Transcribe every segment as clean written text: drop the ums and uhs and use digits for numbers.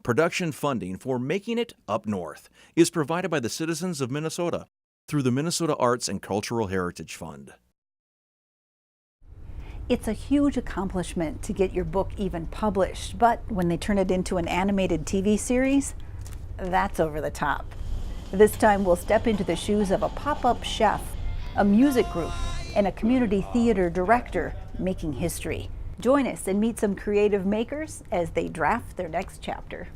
Production funding for Making It Up North is provided by the citizens of Minnesota through the Minnesota Arts and Cultural Heritage Fund. It's a huge accomplishment to get your book even published, but when they turn it into an animated TV series, that's over the top. This time we'll step into the shoes of a pop-up chef, a music group, and a community theater director making history. Join us and meet some creative makers as they draft their next chapter.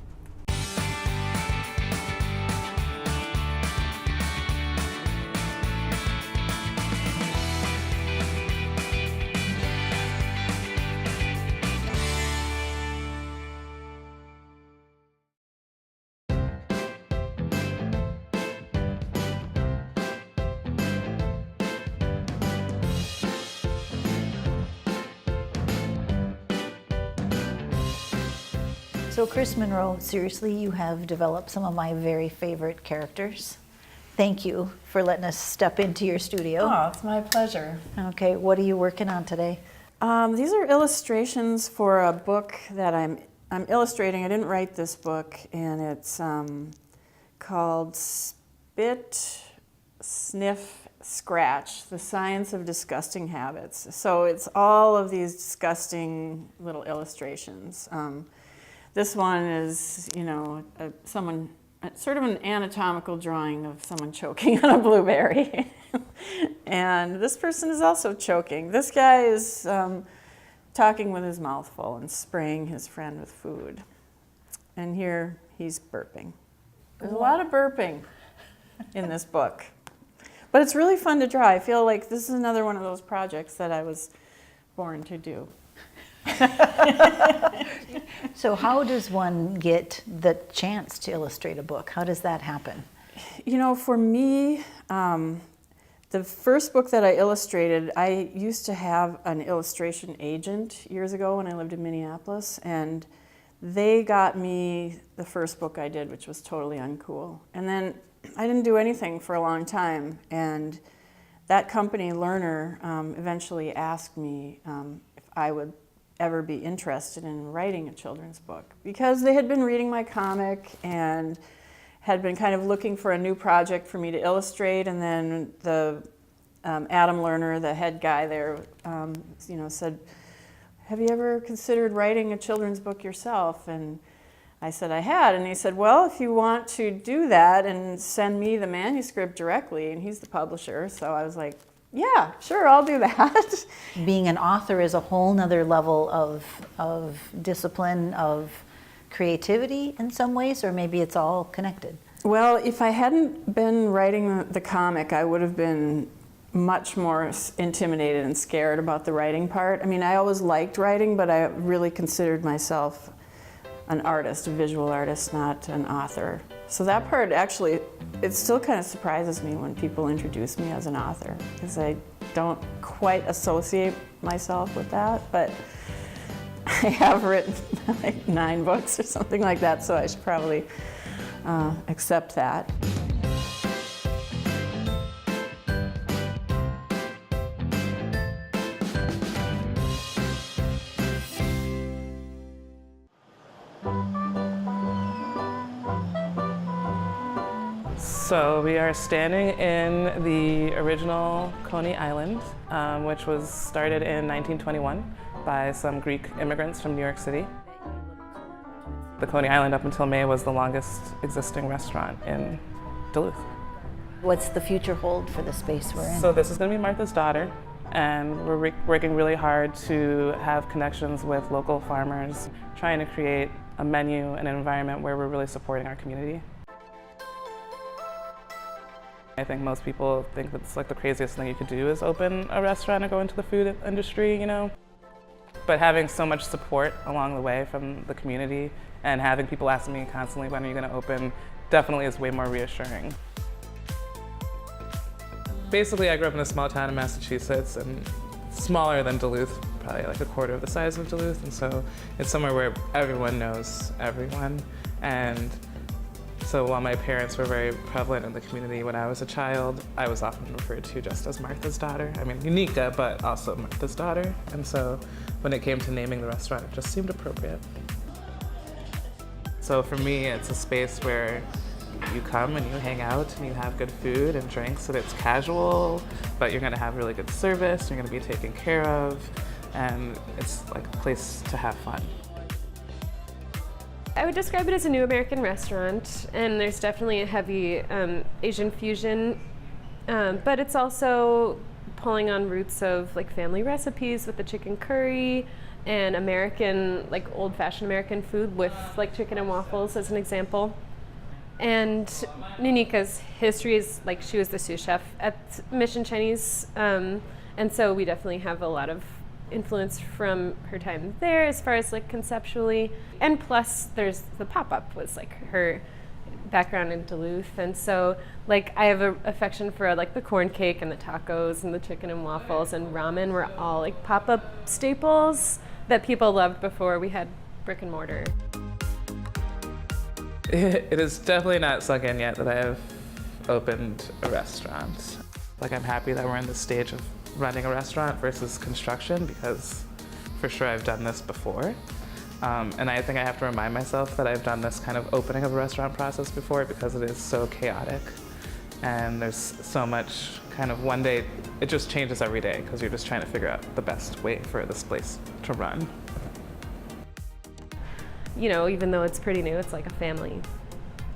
So Chris Monroe, seriously, you have developed some of my very favorite characters. Thank you for letting us step into your studio. Oh, it's my pleasure. Okay, what are you working on today? These are illustrations for a book that I'm illustrating. I didn't write this book, and it's called Spit, Sniff, Scratch, The Science of Disgusting Habits. So it's all of these disgusting little illustrations. This one is, sort of an anatomical drawing of someone choking on a blueberry. And this person is also choking. This guy is talking with his mouth full and spraying his friend with food. And here he's burping. There's a lot of burping in this book. But it's really fun to draw. I feel like this is another one of those projects that I was born to do. So how does one get the chance to illustrate a book? How does that happen? For me, the first book that I illustrated, I used to have an illustration agent years ago when I lived in Minneapolis, and they got me the first book I did, which was totally uncool. And then I didn't do anything for a long time, and that company, Lerner, eventually asked me if I would ever be interested in writing a children's book, because they had been reading my comic and had been kind of looking for a new project for me to illustrate. And then the Adam Lerner, the head guy there, said, "Have you ever considered writing a children's book yourself?" And I said I had, and he said, "Well, if you want to do that and send me the manuscript directly," and he's the publisher. So I was like, yeah, sure, I'll do that. Being an author is a whole nother level of discipline, of creativity in some ways, or maybe it's all connected. Well, if I hadn't been writing the comic, I would have been much more intimidated and scared about the writing part. I mean, I always liked writing, but I really considered myself an artist, a visual artist, not an author. So that part actually, it still kind of surprises me when people introduce me as an author, because I don't quite associate myself with that, but I have written like 9 books or something like that, so I should probably accept that. So we are standing in the original Coney Island, which was started in 1921 by some Greek immigrants from New York City. The Coney Island up until May was the longest existing restaurant in Duluth. What's the future hold for the space we're in? So this is going to be Martha's Daughter, and we're working really hard to have connections with local farmers, trying to create a menu and an environment where we're really supporting our community. I think most people think that's like the craziest thing you could do is open a restaurant and go into the food industry, But having so much support along the way from the community and having people asking me constantly, when are you going to open, definitely is way more reassuring. Basically, I grew up in a small town in Massachusetts, and smaller than Duluth, probably like a quarter of the size of Duluth, and so it's somewhere where everyone knows everyone. And so while my parents were very prevalent in the community when I was a child, I was often referred to just as Martha's Daughter. I mean, Unica, but also Martha's Daughter. And so when it came to naming the restaurant, it just seemed appropriate. So for me, it's a space where you come and you hang out and you have good food and drinks, and it's casual, but you're gonna have really good service, you're gonna be taken care of, and it's like a place to have fun. I would describe it as a new American restaurant, and there's definitely a heavy Asian fusion, but it's also pulling on roots of like family recipes with the chicken curry and American, like old-fashioned American food with like chicken and waffles as an example. And Nunika's history is like she was the sous chef at Mission Chinese, and so we definitely have a lot of influence from her time there as far as like conceptually. And plus there's the pop-up was like her background in Duluth, and so like I have an affection for like the corn cake and the tacos and the chicken and waffles and ramen were all like pop-up staples that people loved before we had brick and mortar. It is definitely not sunk in yet that I have opened a restaurant. Like I'm happy that we're in the stage of running a restaurant versus construction, because for sure I've done this before. And I think I have to remind myself that I've done this kind of opening of a restaurant process before, because it is so chaotic and there's so much kind of one day, it just changes every day because you're just trying to figure out the best way for this place to run. You know, even though it's pretty new, it's like a family.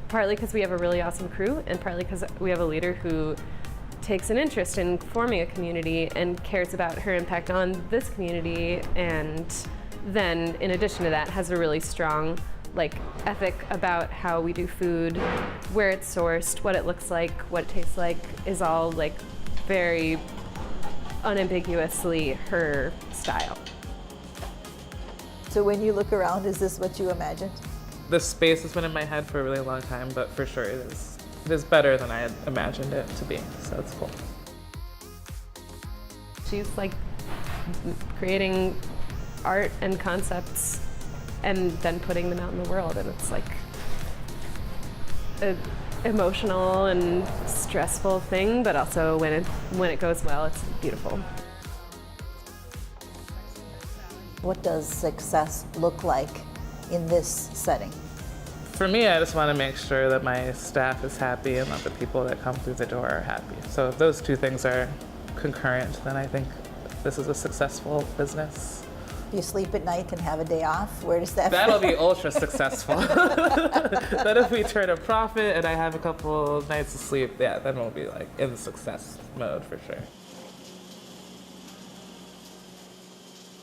Partly because we have a really awesome crew, and partly because we have a leader who takes an interest in forming a community and cares about her impact on this community, and then in addition to that has a really strong like ethic about how we do food, where it's sourced, what it looks like, what it tastes like, is all like very unambiguously her style. So when you look around, is this what you imagined? This space has been in my head for a really long time, but for sure it is better than I had imagined it to be, so it's cool. She's like creating art and concepts and then putting them out in the world, and it's like an emotional and stressful thing, but also when it goes well, it's beautiful. What does success look like in this setting? For me, I just want to make sure that my staff is happy and that the people that come through the door are happy. So if those two things are concurrent, then I think this is a successful business. Do you sleep at night and have a day off? Where does that That'll be ultra successful. Then if we turn a profit and I have a couple nights of sleep, yeah, then we'll be like in the success mode for sure.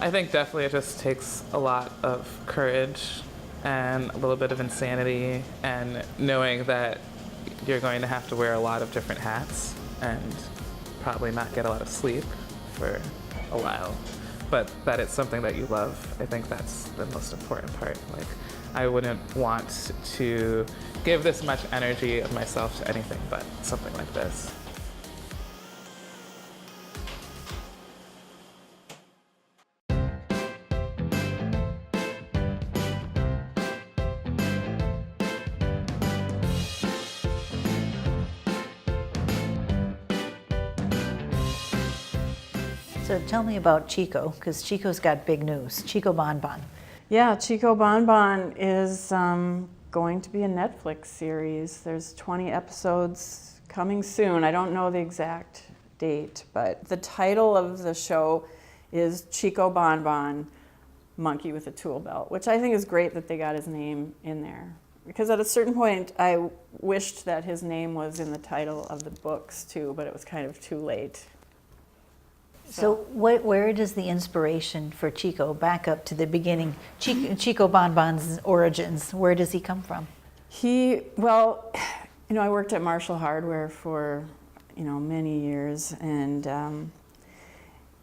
I think definitely it just takes a lot of courage and a little bit of insanity, and knowing that you're going to have to wear a lot of different hats and probably not get a lot of sleep for a while, but that it's something that you love. I think that's the most important part. Like, I wouldn't want to give this much energy of myself to anything but something like this. So tell me about Chico, because Chico's got big news. Chico Bon Bon. Yeah, Chico Bon Bon is going to be a Netflix series. There's 20 episodes coming soon. I don't know the exact date, but the title of the show is Chico Bon Bon, Monkey with a Tool Belt, which I think is great that they got his name in there. Because at a certain point, I wished that his name was in the title of the books too, but it was kind of too late. So where does the inspiration for Chico, back up to the beginning, Chico Bon Bon's origins, where does he come from? Well, I worked at Marshall Hardware for, many years, and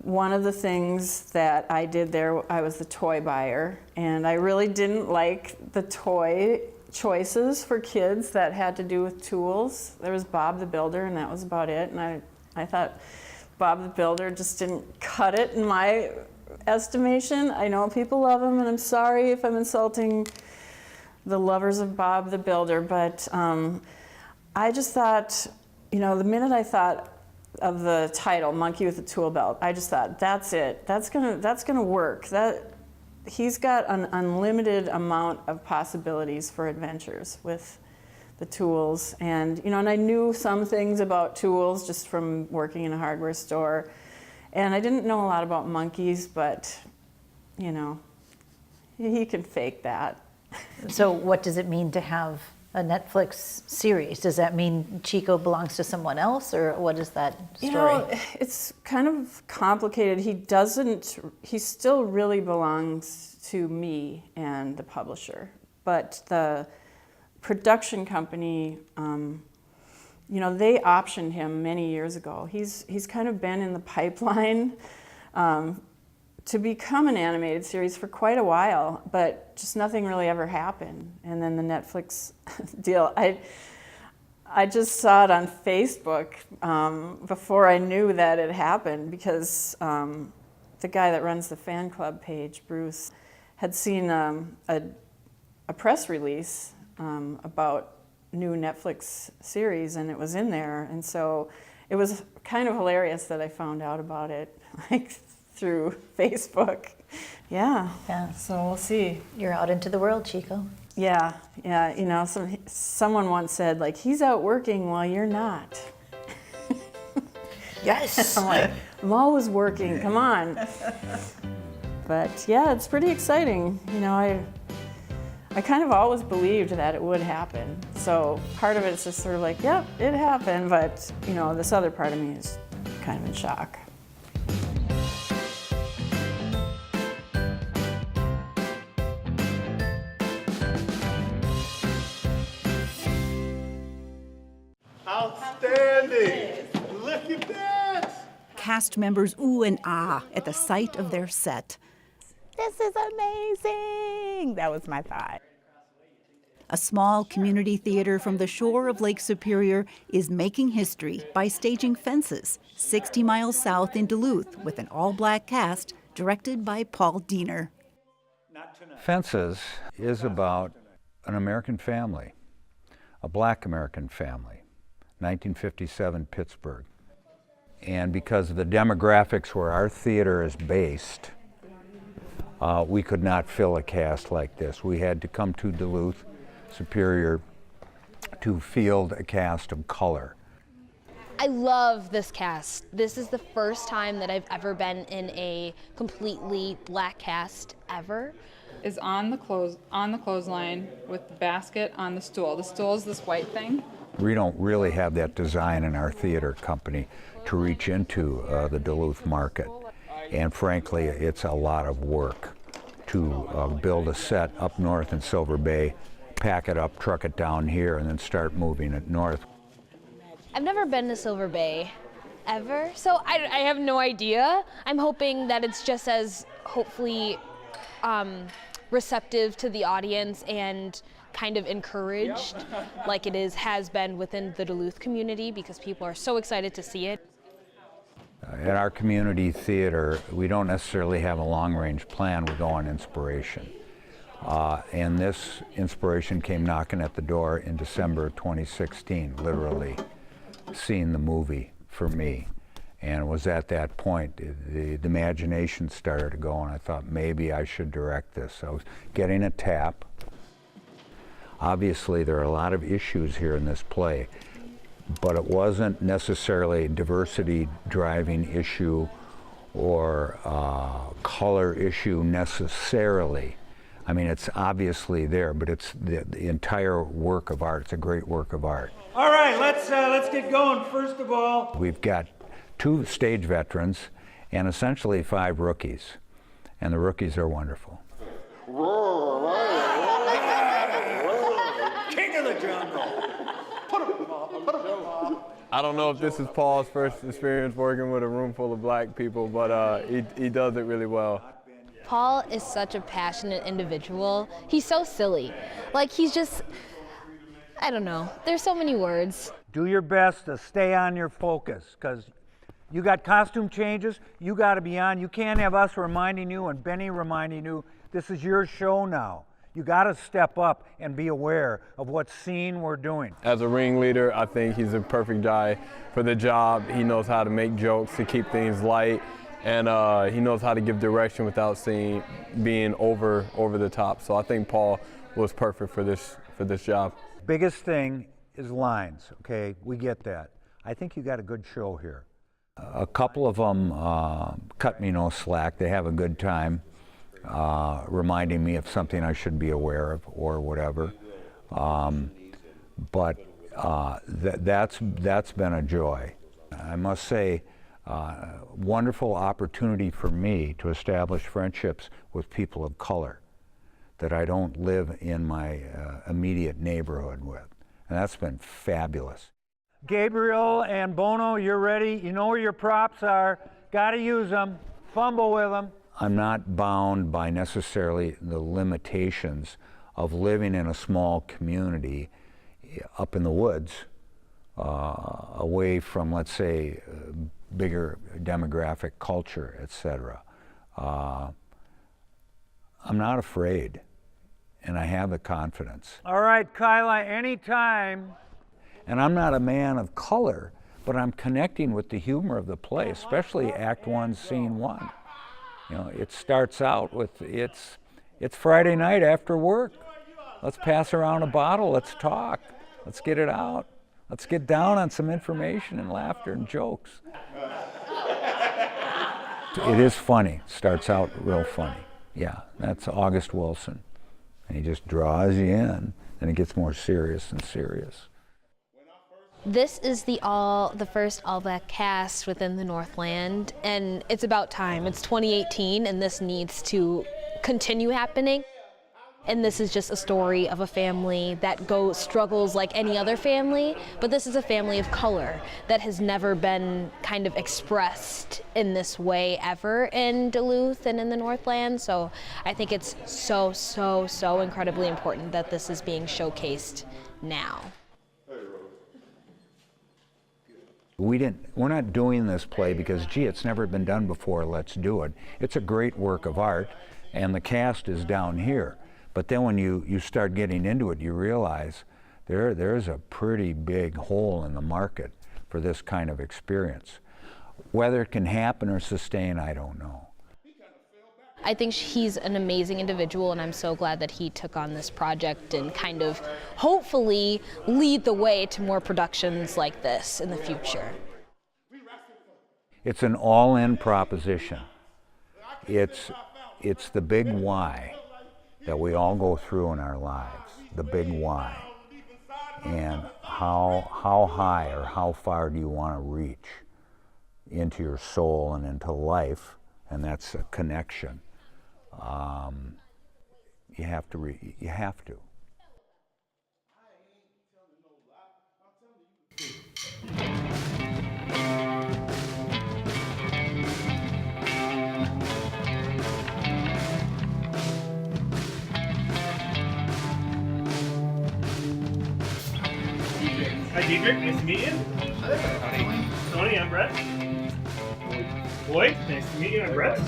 one of the things that I did there, I was the toy buyer, and I really didn't like the toy choices for kids that had to do with tools. There was Bob the Builder, and that was about it, and I thought Bob the Builder just didn't cut it in my estimation. I know people love him, and I'm sorry if I'm insulting the lovers of Bob the Builder, but I just thought, the minute I thought of the title, Monkey with a Tool Belt, I just thought, that's it. That's gonna work. he's got an unlimited amount of possibilities for adventures with the tools. And, you know, and I knew some things about tools just from working in a hardware store. And I didn't know a lot about monkeys, but, you know, he can fake that. So what does it mean to have a Netflix series? Does that mean Chico belongs to someone else, or what is that story? You know, it's kind of complicated. He still really belongs to me and the publisher, but the production company, you know, they optioned him many years ago. He's kind of been in the pipeline to become an animated series for quite a while, but just nothing really ever happened. And then the Netflix deal, I just saw it on Facebook before I knew that it happened, because the guy that runs the fan club page, Bruce, had seen a press release about new Netflix series, and it was in there. And so it was kind of hilarious that I found out about it, like, through Facebook. Yeah. So we'll see. You're out into the world, Chico. Yeah. You know, someone once said, like, he's out working while you're not. Yes. I'm like, I'm always working. Come on. But yeah, it's pretty exciting. You know, I kind of always believed that it would happen. So part of it's just sort of like, yep, it happened. But, you know, this other part of me is kind of in shock. Outstanding! Look at that! Cast members ooh and ah at the sight of their set. This is amazing! That was my thought. A small community theater from the shore of Lake Superior is making history by staging Fences, 60 miles south in Duluth, with an all-black cast directed by Paul Diener. Fences is about an American family, a black American family, 1957 Pittsburgh. And because of the demographics where our theater is based, we could not fill a cast like this. We had to come to Duluth, Superior, to field a cast of color. I love this cast. This is the first time that I've ever been in a completely black cast ever. Is on the clothesline with the basket on the stool. The stool is this white thing. We don't really have that design in our theater company to reach into the Duluth market. And frankly, it's a lot of work to build a set up north in Silver Bay, pack it up, truck it down here, and then start moving it north. I've never been to Silver Bay, ever, so I have no idea. I'm hoping that it's just as, hopefully, receptive to the audience and kind of encouraged like it has been within the Duluth community, because people are so excited to see it. At our community theater, we don't necessarily have a long-range plan. We go on inspiration. And this inspiration came knocking at the door in December 2016, literally seeing the movie for me. And it was at that point the imagination started to go, and I thought maybe I should direct this. I was getting a tap. Obviously, there are a lot of issues here in this play, but it wasn't necessarily a diversity driving issue or color issue necessarily. I mean, it's obviously there, but it's the entire work of art. It's a great work of art. All right, let's get going. First of all, we've got 2 stage veterans and essentially 5 rookies, and the rookies are wonderful. King of the jungle. I don't know if this is Paul's first experience working with a room full of black people, but he does it really well. Paul is such a passionate individual. He's so silly. Like, he's just, I don't know. There's so many words. Do your best to stay on your focus, because you got costume changes, you got to be on. You can't have us reminding you and Benny reminding you, this is your show now. You got to step up and be aware of what scene we're doing. As a ringleader, I think he's a perfect guy for the job. He knows how to make jokes to keep things light, and he knows how to give direction without being over the top. So I think Paul was perfect for this job. Biggest thing is lines, okay? We get that. I think you got a good show here. A couple of them cut me no slack. They have a good time reminding me of something I should be aware of or whatever. But that's been a joy. I must say, wonderful opportunity for me to establish friendships with people of color that I don't live in my immediate neighborhood with. And that's been fabulous. Gabriel and Bono, you're ready. You know where your props are. Got to use them. Fumble with them. I'm not bound by necessarily the limitations of living in a small community up in the woods, away from, let's say, bigger demographic culture, etc. I'm not afraid, and I have the confidence. All right, Kyla, anytime. And I'm not a man of color, but I'm connecting with the humor of the play, especially Act 1, Scene 1. You know, it starts out with, it's Friday night after work. Let's pass around a bottle, let's talk, let's get it out. Let's get down on some information and laughter and jokes. It is funny, starts out real funny. Yeah, that's August Wilson. And he just draws you in, and it gets more serious and serious. This is the first all-black cast within the Northland, and it's about time. It's 2018, and this needs to continue happening. And this is just a story of a family that struggles like any other family, but this is a family of color that has never been kind of expressed in this way ever in Duluth and in the Northland. So I think it's so, so, so incredibly important that this is being showcased now. We're not doing this play because, gee, it's never been done before, let's do it. It's a great work of art, and the cast is down here. But then when you start getting into it, you realize there's a pretty big hole in the market for this kind of experience. Whether it can happen or sustain, I don't know. I think he's an amazing individual, and I'm so glad that he took on this project and kind of hopefully lead the way to more productions like this in the future. It's an all-in proposition. It's the big why that we all go through in our lives, the big why. And how high or how far do you want to reach into your soul and into life, and that's a connection. You have to. Hi, Diedrich. Nice to meet you. Howdy. Tony, I'm Brett. Lloyd, nice to meet you. I'm Brett.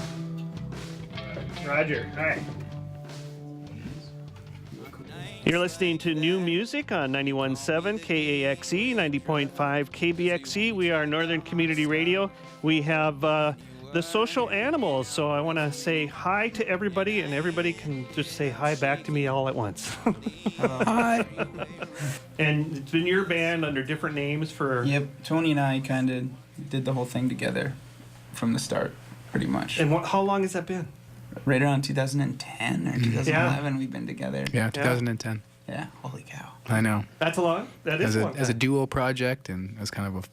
Roger. Hi. You're listening to new music on 91.7 KAXE, 90.5 KBXE. We are Northern Community Radio. We have the Social Animals, so I want to say hi to everybody, and everybody can just say hi back to me all at once. Hi. And it's been your band under different names for... Yep, Tony and I kind of did the whole thing together from the start, pretty much. And how long has that been? Right around 2010 or 2011, we've been together. Yeah, 2010. Yeah, holy cow. I know. That's a lot. That is a long time. As a duo project and as kind of a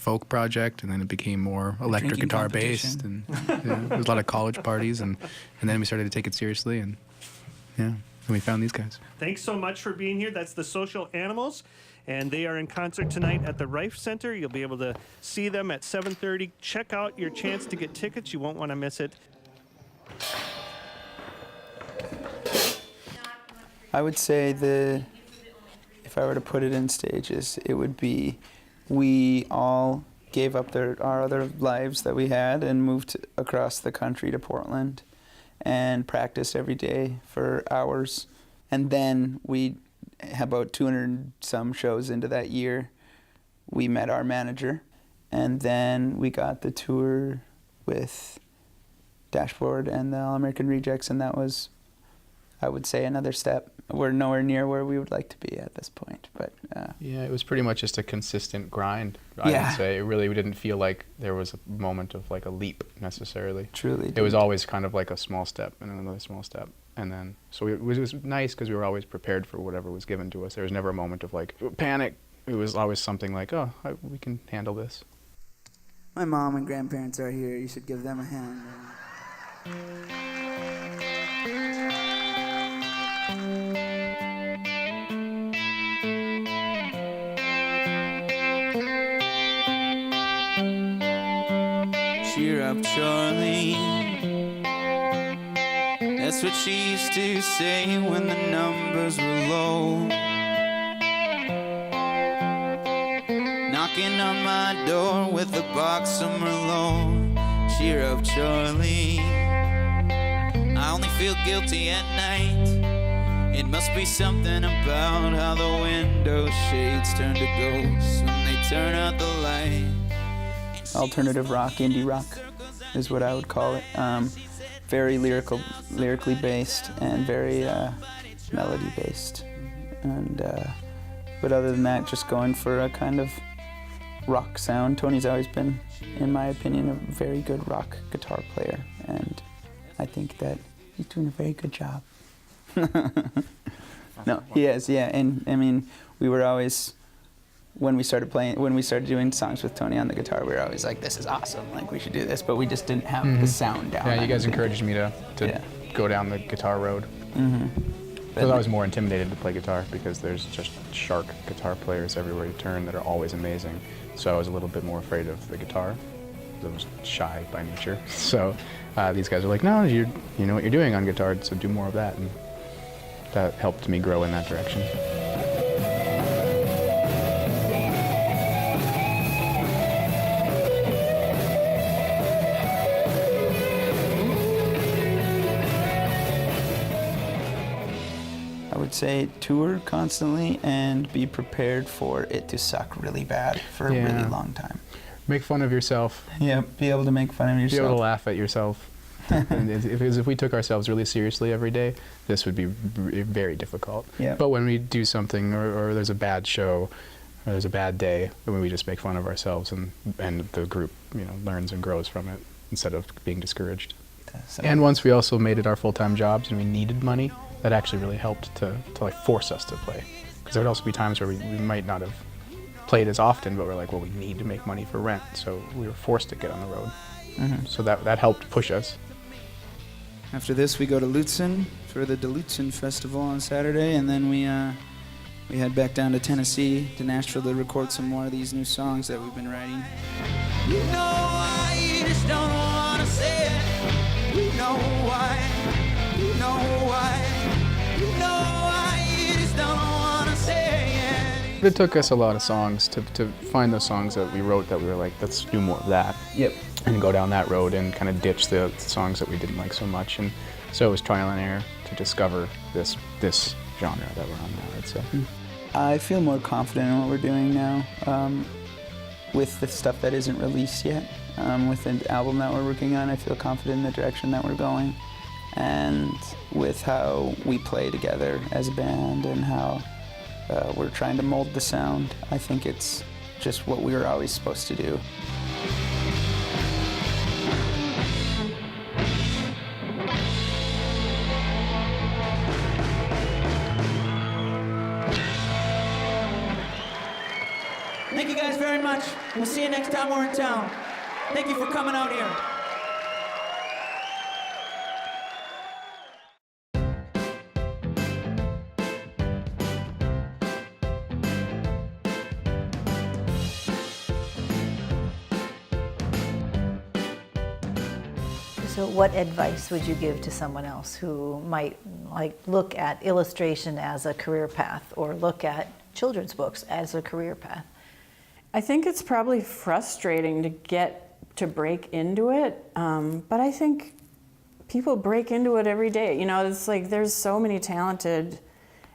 folk project, and then it became more electric guitar based, and there was a lot of college parties, and then we started to take it seriously, and we found these guys. Thanks so much for being here. That's the Social Animals, and they are in concert tonight at the Rife Center. You'll be able to see them at 7:30. Check out your chance to get tickets. You won't want to miss it. I would say if I were to put it in stages, it would be we all gave up our other lives that we had and moved across the country to Portland and practiced every day for hours. And then about 200 some shows into that year, we met our manager, and then we got the tour with Dashboard and the All-American Rejects, and that was, I would say, another step. We're nowhere near where we would like to be at this point, but yeah, it was pretty much just a consistent grind. I would say it really didn't feel like there was a moment of like a leap necessarily. Truly, it was always kind of like a small step and another small step, and then so it was nice because we were always prepared for whatever was given to us. There was never a moment of like panic. It was always something like, oh, we can handle this. My mom and grandparents are here. You should give them a hand. Cheer up, Charlie. That's what she used to say when the numbers were low. Knocking on my door with a box of Merlot. Cheer up, Charlie. I only feel guilty at night. It must be something about how the window shades turn to ghosts when they turn out the light. Alternative rock, indie rock is what I would call it. Very lyrically based and very melody based. And but other than that, just going for a kind of rock sound. Tony's always been, in my opinion, a very good rock guitar player, and I think that he's doing a very good job. No, he is, yeah. And I mean, we were always, when we started doing songs with Tony on the guitar, we were always like, this is awesome, like we should do this, but we just didn't have the sound down. Yeah, you guys encouraged me to go down the guitar road. Because I was more intimidated to play guitar because there's just shark guitar players everywhere you turn that are always amazing. So I was a little bit more afraid of the guitar. I was shy by nature. So these guys are like, no, you know what you're doing on guitar, so do more of that. And that helped me grow in that direction. I would say tour constantly and be prepared for it to suck really bad for a really long time. Make fun of yourself. Yeah, be able to make fun of yourself. Be able to laugh at yourself. And if we took ourselves really seriously every day, this would be very difficult. Yeah. But when we do something, or there's a bad show, or there's a bad day, then we just make fun of ourselves, and the group, learns and grows from it instead of being discouraged. And once we also made it our full-time jobs and we needed money, that actually really helped to like force us to play. Because there would also be times where we might not have played as often, but we're like, well, we need to make money for rent, so we were forced to get on the road. So that helped push us. After this, we go to Lutsen for the DeLutzen Festival on Saturday, and then we head back down to Tennessee, to Nashville, to record some more of these new songs that we've been writing. You know why you just don't wanna say it. You know why. You know why. You know why you just don't wanna say it. It took us a lot of songs to find those songs that we wrote that we were like, let's do more of that. Yep. And go down that road and kind of ditch the songs that we didn't like so much. And so it was trial and error to discover this genre that we're on now, I'd say. I feel more confident in what we're doing now with the stuff that isn't released yet. With the album that we're working on, I feel confident in the direction that we're going. And with how we play together as a band and how we're trying to mold the sound, I think it's just what we were always supposed to do. Thank you guys very much. We'll see you next time we're in town. Thank you for coming out here. So what advice would you give to someone else who might look at illustration as a career path or look at children's books as a career path? I think it's probably frustrating to break into it, but I think people break into it every day. It's like there's so many talented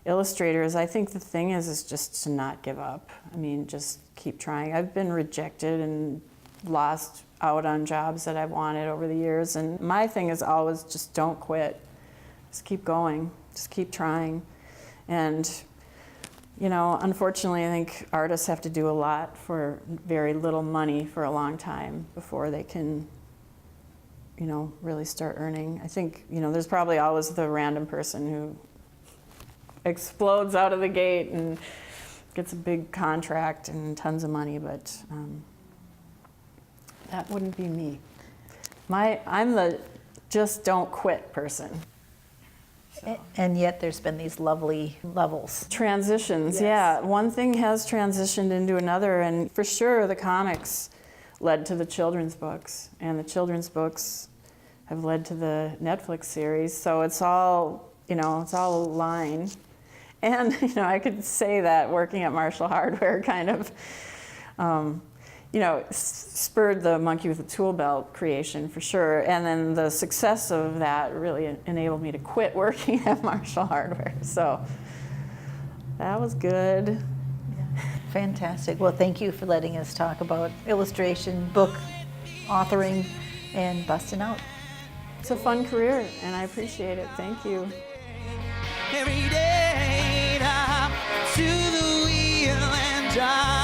illustrators. I think the thing is just to not give up. I mean, just keep trying. I've been rejected and lost out on jobs that I've wanted over the years. And my thing is always just don't quit. Just keep going. Just keep trying. And, you know, unfortunately, I think artists have to do a lot for very little money for a long time before they can, you know, really start earning. I think, you know, there's probably always the random person who explodes out of the gate and gets a big contract and tons of money, but that wouldn't be me. I'm the just don't quit person. So. And yet there's been these lovely levels. Transitions, yes. Yeah. One thing has transitioned into another, and for sure the comics led to the children's books, and the children's books have led to the Netflix series. So it's all, you know, it's all a line. And, you know, I could say that working at Marshall Hardware kind of, you know, spurred the Monkey with a Tool Belt creation for sure. And then the success of that really enabled me to quit working at Marshall Hardware. So that was good. Yeah. Fantastic. Well, thank you for letting us talk about illustration, book authoring, and busting out. It's a fun career, and I appreciate it. Thank you. Every day I'm to the wheel and drive.